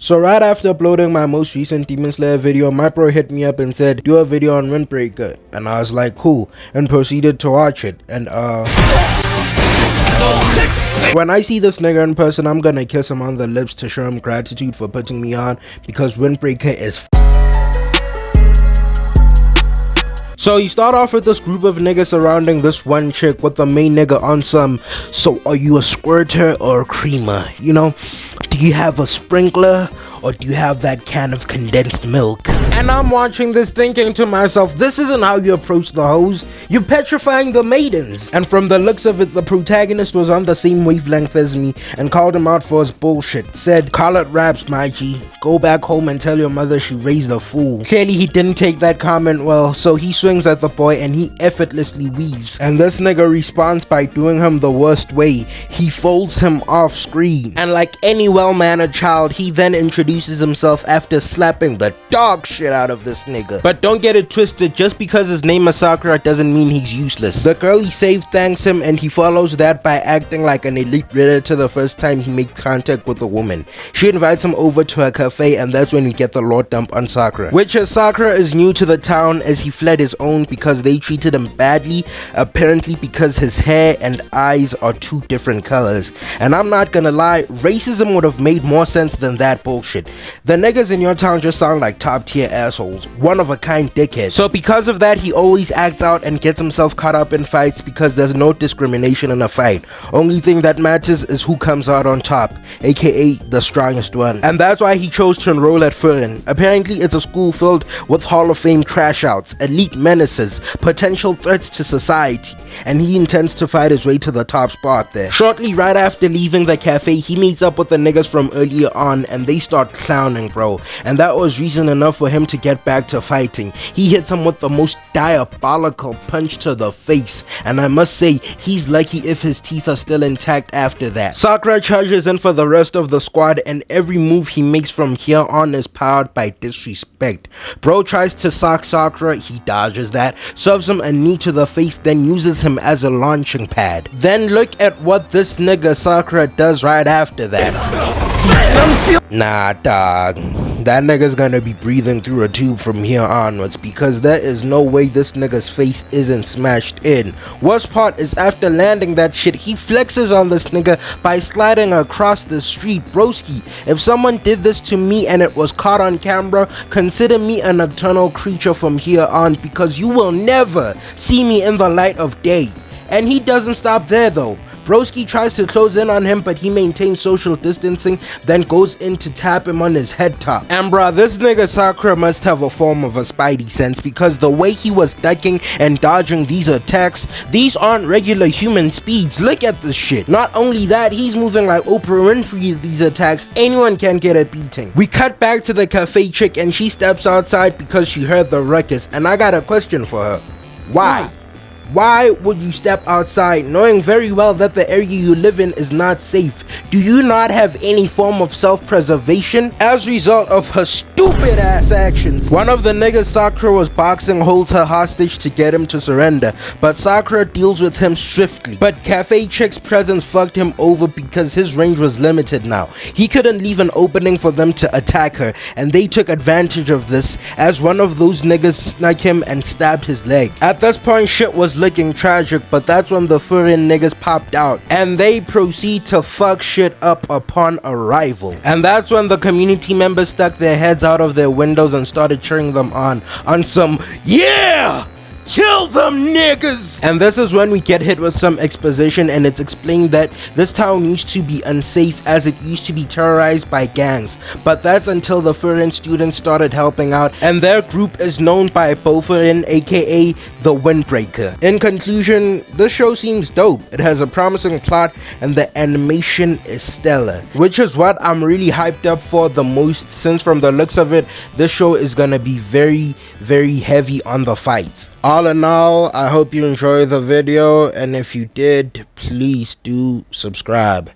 So right after uploading my most recent Demon Slayer video, my bro hit me up and said, do a video on Windbreaker. And I was like, cool, and proceeded to watch it. And when I see this nigga in person, I'm gonna kiss him on the lips to show him gratitude for putting me on, because Windbreaker is So you start off with this group of niggas surrounding this one chick with the main nigga on some, so are you a squirter or a creamer? You know, do you have a sprinkler or do you have that can of condensed milk? And I'm watching this thinking to myself, this isn't how you approach the hoes. You're petrifying the maidens. And from the looks of it, the protagonist was on the same wavelength as me and called him out for his bullshit. Said, call it raps, my G. Go back home and tell your mother she raised a fool. Clearly he didn't take that comment well, so he swings at the boy and he effortlessly weaves. And this nigga responds by doing him the worst way. He folds him off screen. And like any well-mannered child, he then introduces himself after slapping the dog shit out of this nigga. But don't get it twisted, just because his name is Sakura doesn't mean he's useless. The girl he saved thanks him, and he follows that by acting like an elite redditor the first time he makes contact with a woman. She invites him over to her cafe, and that's when we get the lord dump on Sakura. Which is Sakura is new to the town as he fled his own because they treated him badly, apparently because his hair and eyes are two different colors. And I'm not gonna lie, racism would have made more sense than that bullshit. The niggas in your town just sound like top tier assholes, one of a kind dickheads. So because of that, he always acts out and gets himself caught up in fights because there's no discrimination in a fight. Only thing that matters is who comes out on top, aka the strongest one. And that's why he chose to enroll at Furin. Apparently it's a school filled with Hall of Fame trash outs, elite menaces, potential threats to society, and he intends to fight his way to the top spot there. Shortly right after leaving the cafe, he meets up with the niggas from earlier on and they start clowning, bro. And that was reason enough for him to get back to fighting. He hits him with the most diabolical punch to the face, and I must say, he's lucky if his teeth are still intact after that. Sakura charges in for the rest of the squad, and every move he makes from here on is powered by disrespect. Bro tries to sock Sakura, he dodges that, serves him a knee to the face, then uses him as a launching pad. Then look at what this nigga Sakura does right after that. Nah, dog. That nigga's gonna be breathing through a tube from here onwards, because there is no way this nigga's face isn't smashed in. Worst part is after landing that shit, he flexes on this nigga by sliding across the street. Broski, if someone did this to me and it was caught on camera, consider me a nocturnal creature from here on, because you will never see me in the light of day. And he doesn't stop there though. Broski tries to close in on him, but he maintains social distancing, then goes in to tap him on his head top. And bruh, this nigga Sakura must have a form of a spidey sense, because the way he was ducking and dodging these attacks, these aren't regular human speeds. Look at this shit. Not only that, he's moving like Oprah Winfrey with these attacks. Anyone can get a beating. We cut back to the cafe chick and she steps outside because she heard the ruckus, and I got a question for her. Why? Why would you step outside knowing very well that the area you live in is not safe? Do you not have any form of self-preservation? As a result of her stupid ass actions, one of the niggas Sakura was boxing holds her hostage to get him to surrender, but Sakura deals with him swiftly. But Cafe Chick's presence fucked him over because his range was limited now. He couldn't leave an opening for them to attack her, and they took advantage of this as one of those niggas snuck him and stabbed his leg. At this point, shit was looking tragic, but that's when the Furin niggas popped out and they proceed to fuck shit up upon arrival. And that's when the community members stuck their heads out of their windows and started cheering them on some yeah! Kill them niggas! And this is when we get hit with some exposition, and it's explained that this town used to be unsafe as it used to be terrorized by gangs, but that's until the Furin students started helping out, and their group is known by Bofurin, aka the Windbreaker. In conclusion, this show seems dope. It has a promising plot and the animation is stellar, which is what I'm really hyped up for the most, since from the looks of it, this show is gonna be very, very heavy on the fights. All in all, I hope you enjoyed the video, and if you did, please do subscribe.